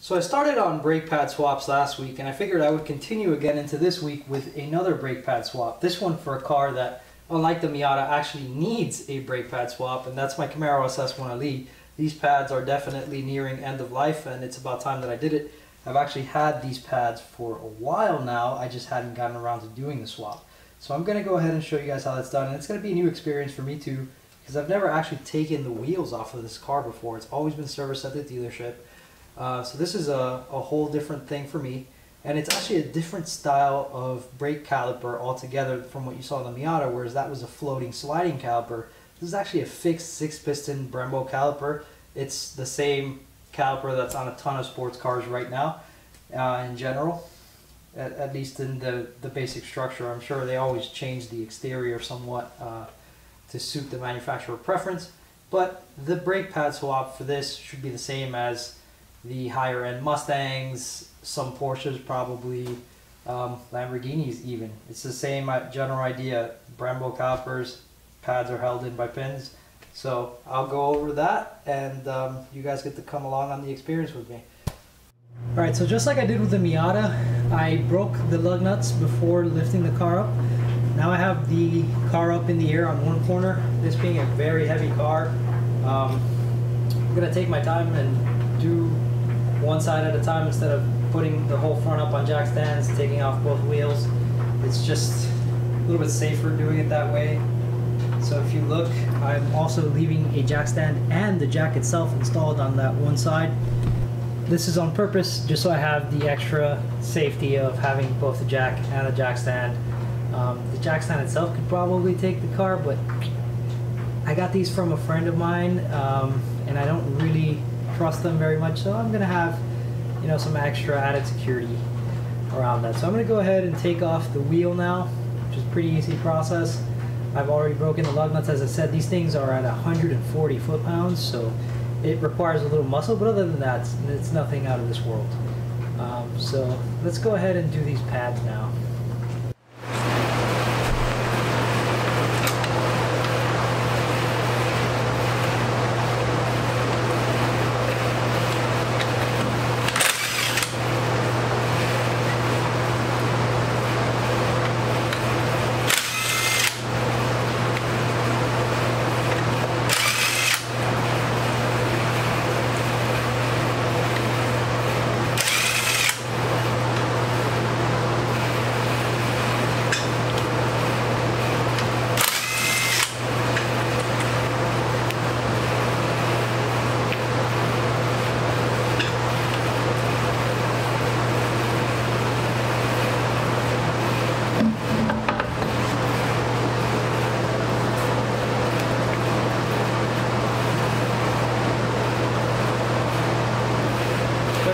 So I started on brake pad swaps last week, and I figured I would continue again into this week with another brake pad swap. This one for a car that, unlike the Miata, actually needs a brake pad swap, and that's my Camaro SS 1 Elite. These pads are definitely nearing end of life, and it's about time that I did it. I've actually had these pads for a while now, I just hadn't gotten around to doing the swap. So I'm going to go ahead and show you guys how that's done, and it's going to be a new experience for me too, because I've never actually taken the wheels off of this car before. It's always been serviced at the dealership. So this is a whole different thing for me, and it's actually a different style of brake caliper altogether from what you saw in the Miata, whereas that was a floating sliding caliper. This is actually a fixed 6-piston Brembo caliper. It's the same caliper that's on a ton of sports cars right now in general, at least in the basic structure. I'm sure they always change the exterior somewhat to suit the manufacturer preference, but the brake pad swap for this should be the same as the higher end Mustangs, some Porsches probably, Lamborghinis even. It's the same general idea. Brembo calipers, pads are held in by pins. So I'll go over that, and you guys get to come along on the experience with me. Alright, so just like I did with the Miata, I broke the lug nuts before lifting the car up. Now I have the car up in the air on one corner, this being a very heavy car. I'm going to take my time and do one side at a time instead of putting the whole front up on jack stands, taking off both wheels. It's just a little bit safer doing it that way. So if you look, I'm also leaving a jack stand and the jack itself installed on that one side. This is on purpose, just so I have the extra safety of having both the jack and the jack stand. The jack stand itself could probably take the car, but I got these from a friend of mine, and I don't really trust them very much, so I'm gonna have, you know, some extra added security around that. So I'm gonna go ahead and take off the wheel now, which is a pretty easy process. I've already broken the lug nuts. As I said, these things are at 140 foot-pounds, so it requires a little muscle, but other than that, it's nothing out of this world. So let's go ahead and do these pads now.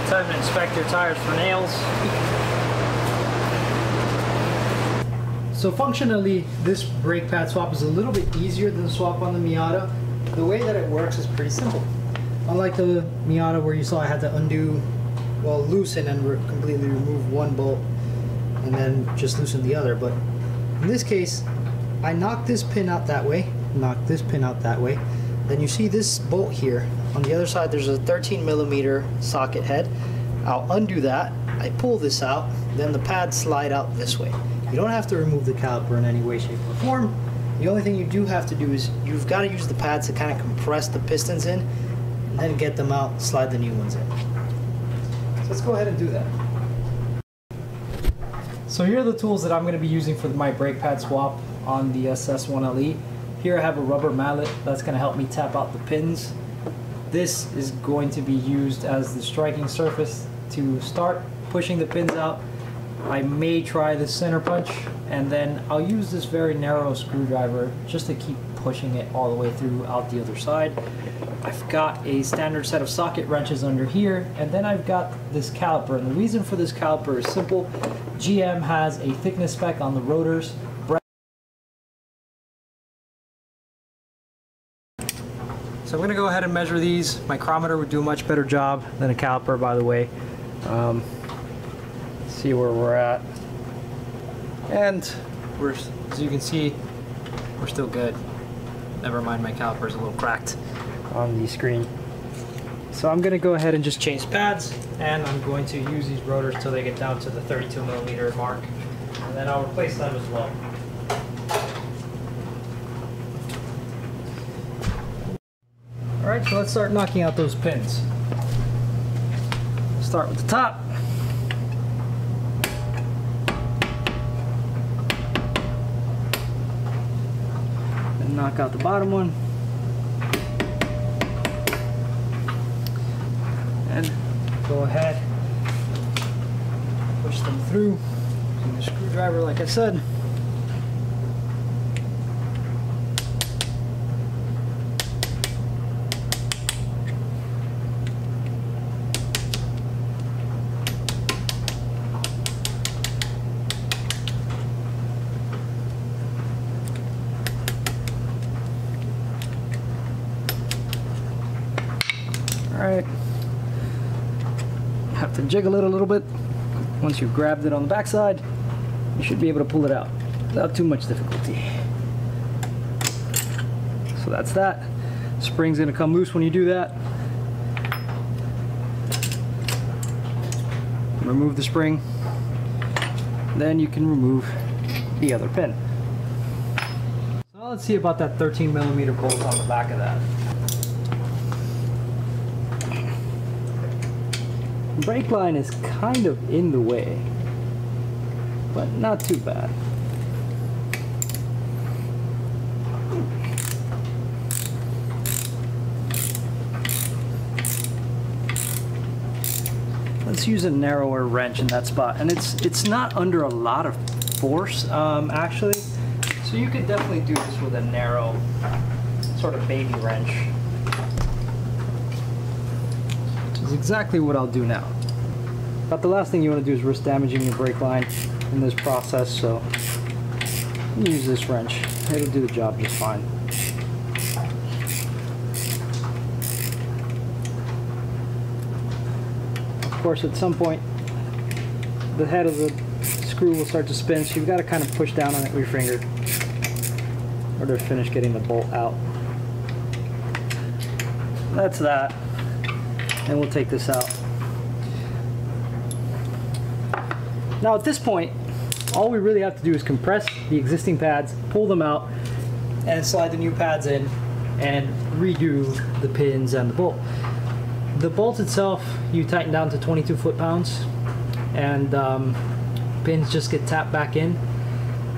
Time to inspect your tires for nails. So functionally, this brake pad swap is a little bit easier than the swap on the Miata. The way that it works is pretty simple. Unlike the Miata where you saw I had to loosen and completely remove one bolt and then just loosen the other. But in this case, I knocked this pin out that way, knocked this pin out that way. Then you see this bolt here. On the other side, there's a 13mm socket head. I'll undo that. I pull this out. Then the pads slide out this way. You don't have to remove the caliper in any way, shape, or form. The only thing you do have to do is you've got to use the pads to kind of compress the pistons in, and then get them out, slide the new ones in. So let's go ahead and do that. So here are the tools that I'm going to be using for my brake pad swap on the SS 1 Elite. Here I have a rubber mallet that's going to help me tap out the pins. This is going to be used as the striking surface to start pushing the pins out. I may try the center punch, and then I'll use this very narrow screwdriver just to keep pushing it all the way through out the other side. I've got a standard set of socket wrenches under here, and then I've got this caliper. And the reason for this caliper is simple. GM has a thickness spec on the rotors. So I'm going to go ahead and measure these. My micrometer would do a much better job than a caliper, by the way. See where we're at. And as you can see, we're still good. Never mind, my caliper's a little cracked on the screen. So I'm gonna go ahead and just change pads, and I'm going to use these rotors till they get down to the 32mm mark, and then I'll replace them as well. Alright, so let's start knocking out those pins. Start with the top. Then knock out the bottom one. And go ahead, push them through using the screwdriver like I said. Alright, have to jiggle it a little bit. Once you've grabbed it on the backside, you should be able to pull it out without too much difficulty. So that's that. Spring's gonna come loose when you do that. Remove the spring. Then you can remove the other pin. So now let's see about that 13mm bolt on the back of that. Brake line is kind of in the way, but not too bad. Let's use a narrower wrench in that spot, and it's not under a lot of force actually, so you could definitely do this with a narrow sort of baby wrench. Is exactly what I'll do now. But the last thing you want to do is risk damaging your brake line in this process, so use this wrench. It'll do the job just fine. Of course, at some point, the head of the screw will start to spin, so you've got to kind of push down on it with your finger in order to finish getting the bolt out. That's that. And we'll take this out. Now at this point, all we really have to do is compress the existing pads, pull them out, and slide the new pads in and redo the pins and the bolt. The bolt itself, you tighten down to 22 foot-pounds, and pins just get tapped back in.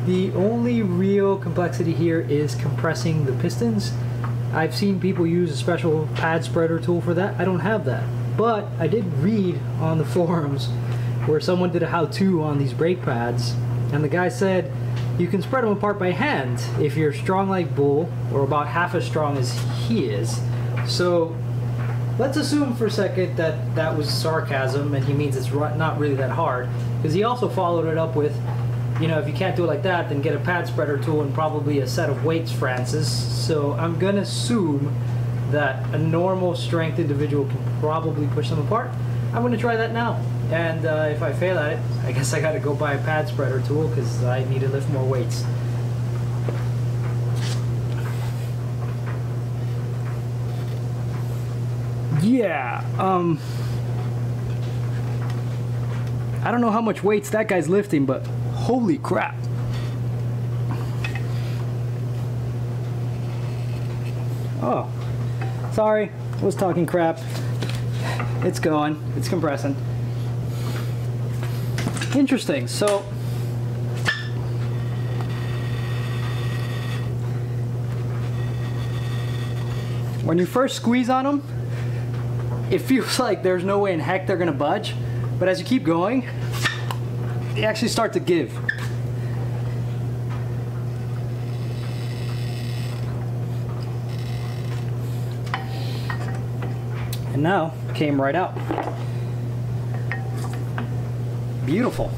The only real complexity here is compressing the pistons. I've seen people use a special pad spreader tool for that. I don't have that, but I did read on the forums where someone did a how-to on these brake pads, and the guy said you can spread them apart by hand if you're strong like Bull, or about half as strong as he is. So let's assume for a second that that was sarcasm and he means it's not really that hard, because he also followed it up with, you know, if you can't do it like that, then get a pad spreader tool and probably a set of weights, Francis. So I'm gonna assume that a normal strength individual can probably push them apart. I'm gonna try that now. And if I fail at it, I guess I gotta go buy a pad spreader tool because I need to lift more weights. Yeah, I don't know how much weights that guy's lifting, but holy crap. Oh, sorry, I was talking crap. It's going, it's compressing. Interesting, so when you first squeeze on them, it feels like there's no way in heck they're gonna budge, but as you keep going, they actually start to give. And now, came right out. Beautiful.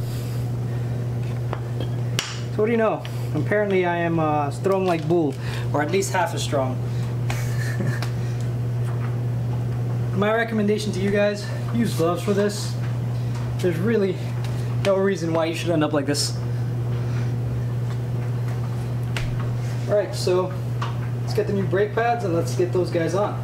So what do you know? Apparently I am strong like Bull, or at least half as strong. My recommendation to you guys, use gloves for this. There's really no reason why you should end up like this. Alright, so let's get the new brake pads and let's get those guys on.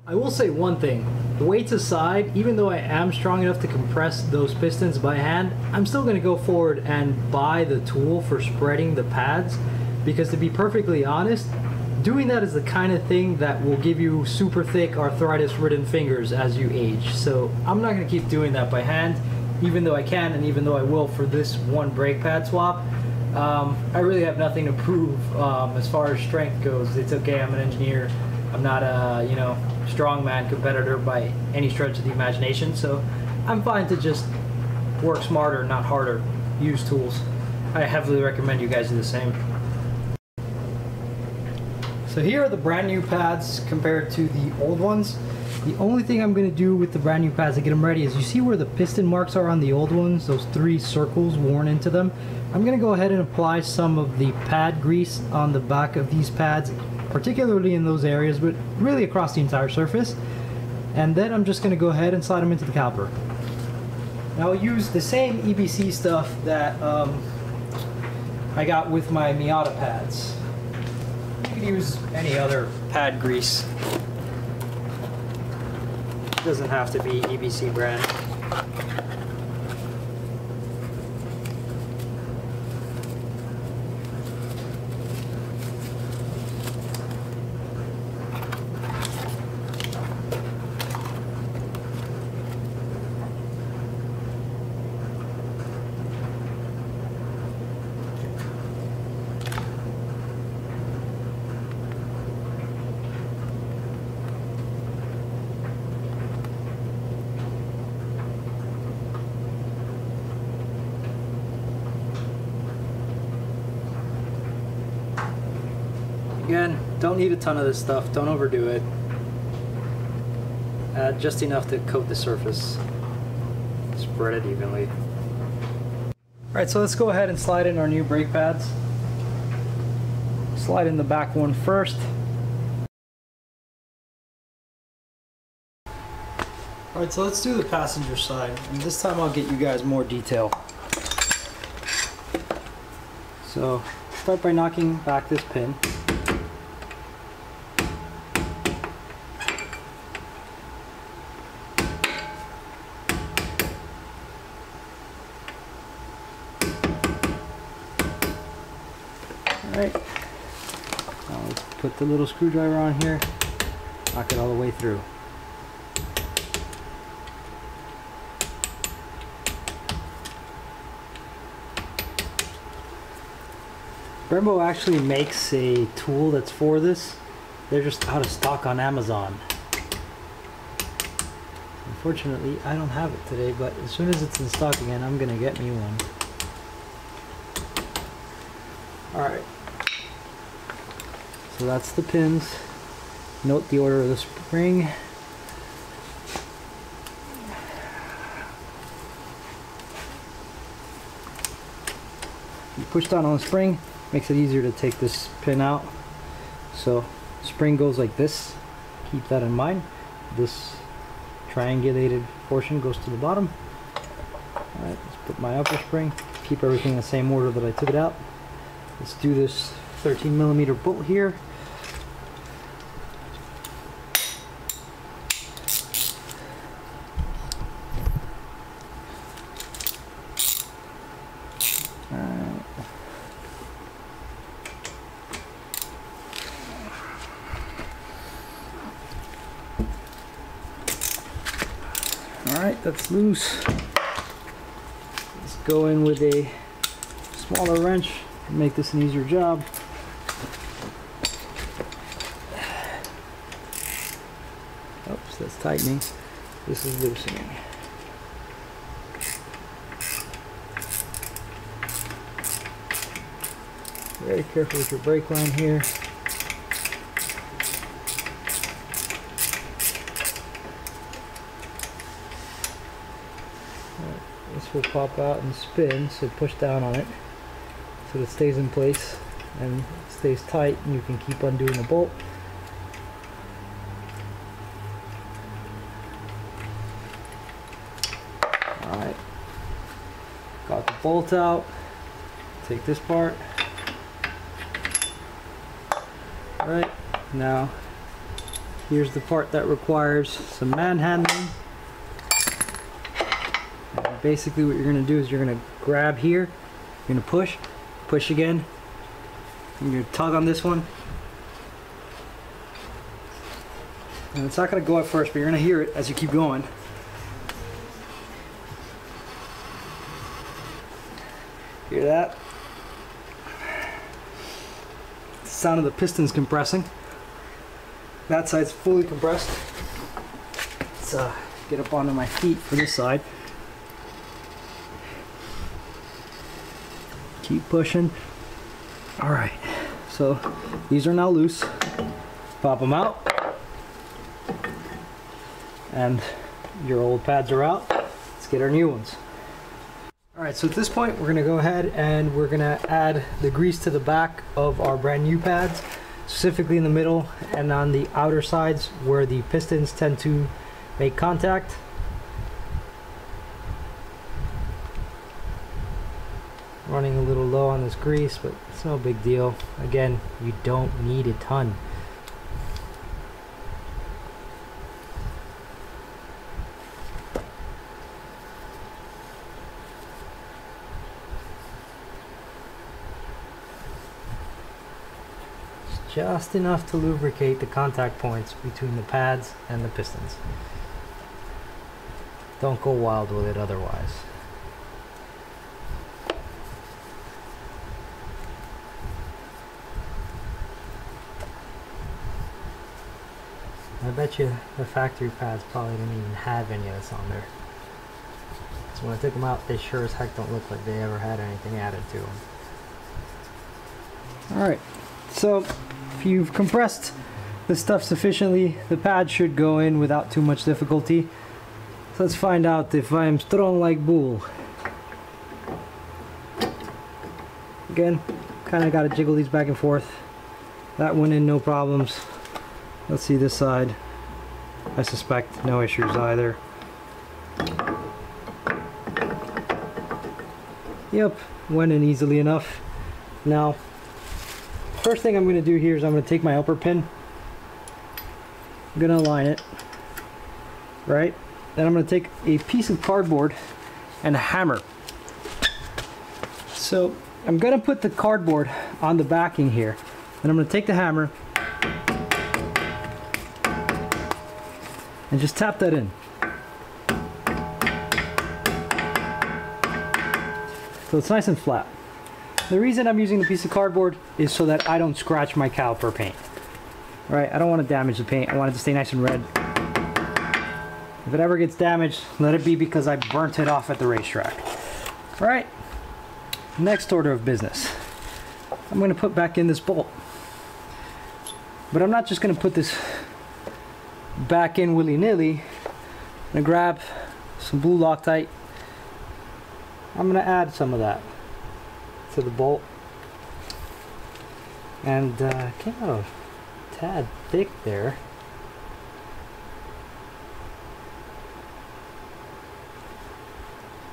I will say one thing, weights aside, even though I am strong enough to compress those pistons by hand, I'm still going to go forward and buy the tool for spreading the pads, because to be perfectly honest, doing that is the kind of thing that will give you super thick arthritis-ridden fingers as you age. So I'm not going to keep doing that by hand, even though I can and even though I will for this one brake pad swap. I really have nothing to prove as far as strength goes. It's okay, I'm an engineer. I'm not a, you know, strongman competitor by any stretch of the imagination, so I'm fine to just work smarter, not harder, use tools. I heavily recommend you guys do the same. So here are the brand new pads compared to the old ones. The only thing I'm going to do with the brand new pads to get them ready is, you see where the piston marks are on the old ones, those 3 circles worn into them? I'm going to go ahead and apply some of the pad grease on the back of these pads, particularly in those areas, but really across the entire surface. And then I'm just going to go ahead and slide them into the caliper. Now I'll use the same EBC stuff that I got with my Miata pads. You can use any other pad grease. It doesn't have to be EBC brand. Again, don't need a ton of this stuff, don't overdo it. Add just enough to coat the surface. Spread it evenly. Alright, so let's go ahead and slide in our new brake pads. Slide in the back one first. Alright, so let's do the passenger side, and this time I'll get you guys more detail. So, start by knocking back this pin. Alright, now let's put the little screwdriver on here, knock it all the way through. Brembo actually makes a tool that's for this. They're just out of stock on Amazon. Unfortunately, I don't have it today, but as soon as it's in stock again, I'm gonna get me one. Alright. So that's the pins. Note the order of the spring. You push down on the spring, makes it easier to take this pin out. So spring goes like this. Keep that in mind. This triangulated portion goes to the bottom. Alright, let's put my upper spring. Keep everything in the same order that I took it out. Let's do this 13mm bolt here. Alright, that's loose. Let's go in with a smaller wrench and make this an easier job. Oops, that's tightening. This is loosening. Very careful with your brake line here. This will pop out and spin, so push down on it so it stays in place and stays tight, and you can keep undoing the bolt. Alright, got the bolt out. Take this part. Alright, now here's the part that requires some manhandling. And basically what you're going to do is you're going to grab here, you're going to push again, and you're going to tug on this one. And it's not going to go at first, but you're going to hear it as you keep going. Hear that? The sound of the pistons compressing. That side's fully compressed. Let's get up onto my feet for this side. Keep pushing. Alright, so these are now loose. Pop them out. And your old pads are out. Let's get our new ones. Alright, so at this point we're going to go ahead and we're going to add the grease to the back of our brand new pads, specifically in the middle and on the outer sides where the pistons tend to make contact. Running a little low on this grease, but it's no big deal. Again, you don't need a ton. Just enough to lubricate the contact points between the pads and the pistons. Don't go wild with it otherwise. I bet you the factory pads probably didn't even have any of this on there. So when I took them out, they sure as heck don't look like they ever had anything added to them. Alright, so if you've compressed the stuff sufficiently, the pad should go in without too much difficulty. So let's find out if I'm strong like bull. Again, kind of got to jiggle these back and forth. That went in no problems. Let's see this side. I suspect no issues either. Yep, went in easily enough. Now, first thing I'm going to do here is I'm going to take my upper pin. I'm going to align it. Right? Then I'm going to take a piece of cardboard and a hammer. So I'm going to put the cardboard on the backing here. And I'm going to take the hammer and just tap that in. So it's nice and flat. The reason I'm using the piece of cardboard is so that I don't scratch my caliper paint. Alright, I don't want to damage the paint. I want it to stay nice and red. If it ever gets damaged, let it be because I burnt it off at the racetrack. Alright, next order of business. I'm going to put back in this bolt. But I'm not just going to put this back in willy-nilly. I'm going to grab some blue Loctite. I'm going to add some of that to the bolt. And it came out a tad thick there.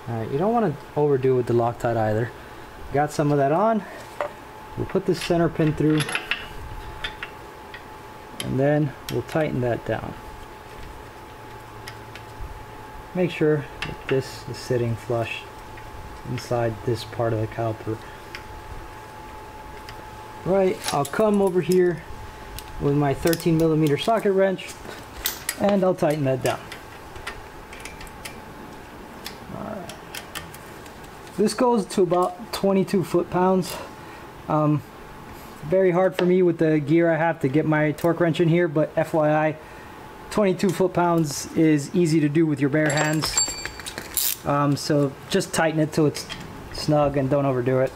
Alright, you don't want to overdo it with the Loctite either. Got some of that on. We'll put this center pin through. And then we'll tighten that down. Make sure that this is sitting flush inside this part of the caliper. Right, I'll come over here with my 13mm socket wrench and I'll tighten that down. Alright. This goes to about 22 foot-pounds. Very hard for me with the gear I have to get my torque wrench in here, but FYI, 22 foot-pounds is easy to do with your bare hands. So just tighten it till it's snug and don't overdo it.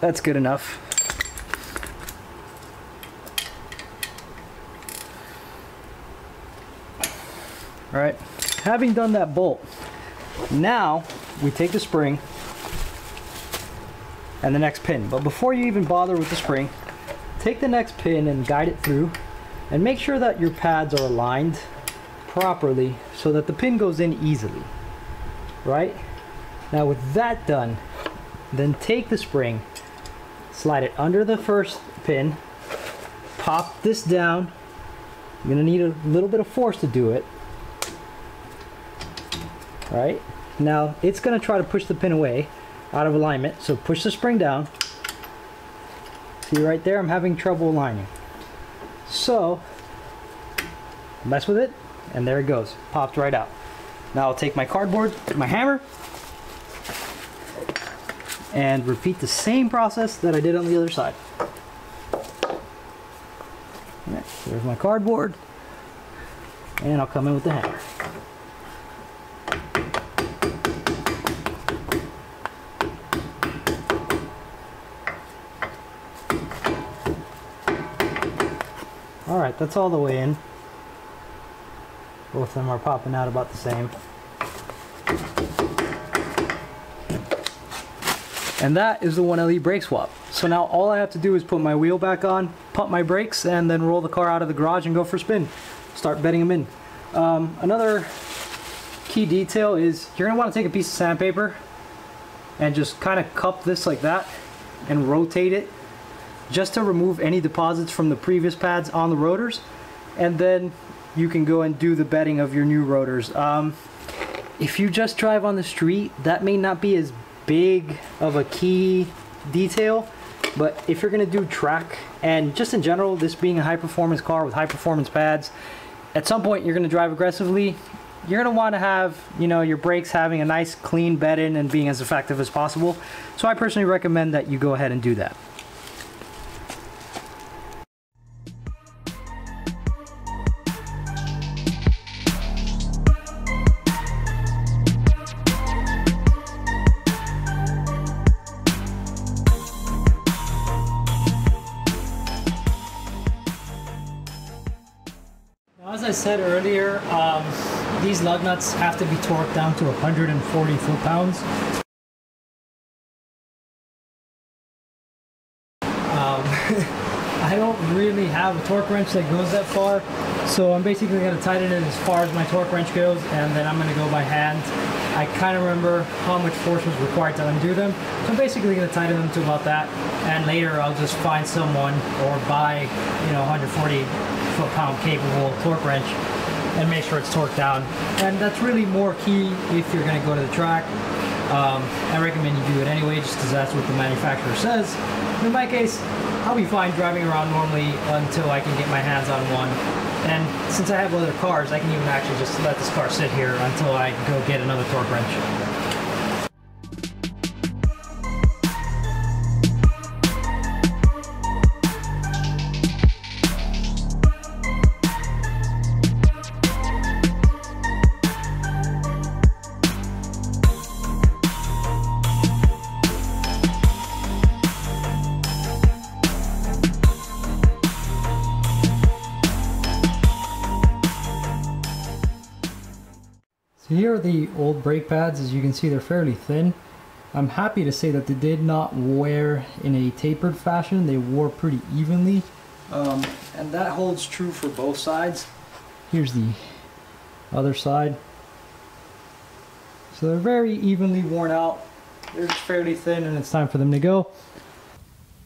That's good enough. Alright, having done that bolt, now we take the spring and the next pin. But before you even bother with the spring, take the next pin and guide it through and make sure that your pads are aligned properly so that the pin goes in easily. Right? Now with that done, then take the spring, slide it under the first pin, pop this down. You're gonna need a little bit of force to do it. All right, now it's gonna try to push the pin away out of alignment, so push the spring down. See right there, I'm having trouble aligning. So, mess with it, and there it goes, popped right out. Now I'll take my cardboard, my hammer, and repeat the same process that I did on the other side. Right, there's my cardboard, and I'll come in with the hammer. Alright, that's all the way in. Both of them are popping out about the same. And that is the 1LE brake swap. So now all I have to do is put my wheel back on, pump my brakes, and then roll the car out of the garage and go for a spin. Start bedding them in. Another key detail is you're going to want to take a piece of sandpaper and just kind of cup this like that and rotate it just to remove any deposits from the previous pads on the rotors, and then you can go and do the bedding of your new rotors. If you just drive on the street, that may not be as big of a key detail, but if you're going to do track, and just in general, this being a high performance car with high performance pads, at some point you're going to drive aggressively. You're going to want to have, you know, your brakes having a nice clean bed in and being as effective as possible. So I personally recommend that you go ahead and do that. As I said earlier, these lug nuts have to be torqued down to 140 foot-pounds. I don't really have a torque wrench that goes that far, so I'm basically going to tighten it as far as my torque wrench goes, and then I'm going to go by hand. I kind of remember how much force was required to undo them, so I'm basically going to tighten them to about that, and later I'll just find someone or buy, you know, 140 foot-pound capable torque wrench and make sure it's torqued down. And that's really more key if you're going to go to the track. I recommend you do it anyway, just because that's what the manufacturer says. In my case, I'll be fine driving around normally until I can get my hands on one. And since I have other cars, I can even actually just let this car sit here until I go get another torque wrench. So here are the old brake pads. As you can see, they're fairly thin. I'm happy to say that they did not wear in a tapered fashion. They wore pretty evenly. And that holds true for both sides. Here's the other side. So they're very evenly worn out. They're just fairly thin, and it's time for them to go.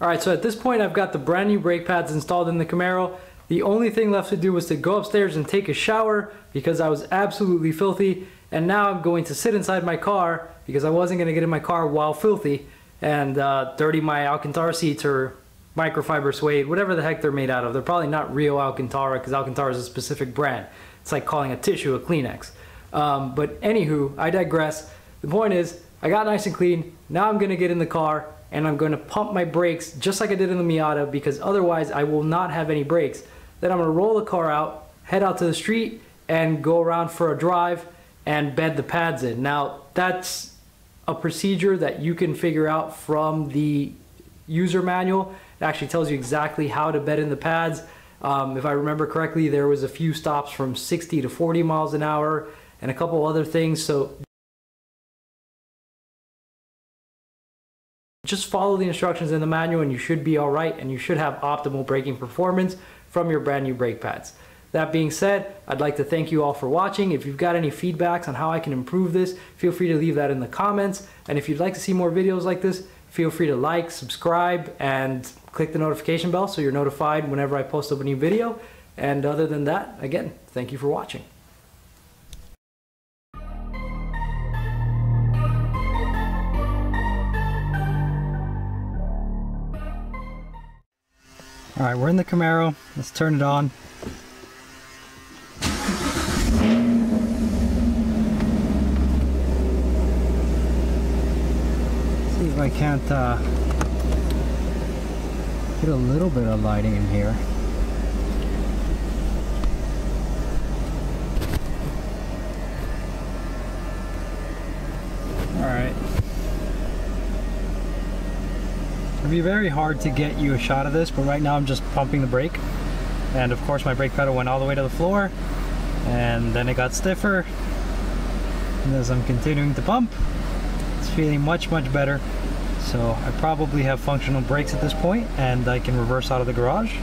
Alright, so at this point I've got the brand new brake pads installed in the Camaro. The only thing left to do was to go upstairs and take a shower because I was absolutely filthy, and now I'm going to sit inside my car because I wasn't going to get in my car while filthy and dirty my Alcantara seats or microfiber suede, whatever the heck they're made out of. They're probably not real Alcantara because Alcantara is a specific brand. It's like calling a tissue a Kleenex. But anywho, I digress. The point is, I got nice and clean. Now I'm going to get in the car and I'm going to pump my brakes just like I did in the Miata, because otherwise I will not have any brakes. Then I'm going to roll the car out, head out to the street, and go around for a drive and bed the pads in. Now, that's a procedure that you can figure out from the user manual. It actually tells you exactly how to bed in the pads. If I remember correctly, there was a few stops from 60 to 40 miles an hour and a couple other things. So just follow the instructions in the manual and you should be all right, and you should have optimal braking performance from your brand new brake pads. That being said, I'd like to thank you all for watching. If you've got any feedbacks on how I can improve this, feel free to leave that in the comments. And if you'd like to see more videos like this, feel free to like, subscribe, and click the notification bell so you're notified whenever I post up a new video. And other than that, again, thank you for watching. All right, we're in the Camaro. Let's turn it on. See if I can't get a little bit of lighting in here. Alright. It'll be very hard to get you a shot of this, but right now I'm just pumping the brake. And of course my brake pedal went all the way to the floor, and then it got stiffer. And as I'm continuing to pump, it's feeling much better. So I probably have functional brakes at this point, and I can reverse out of the garage.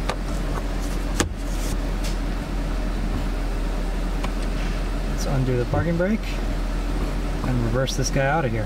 Let's undo the parking brake and reverse this guy out of here.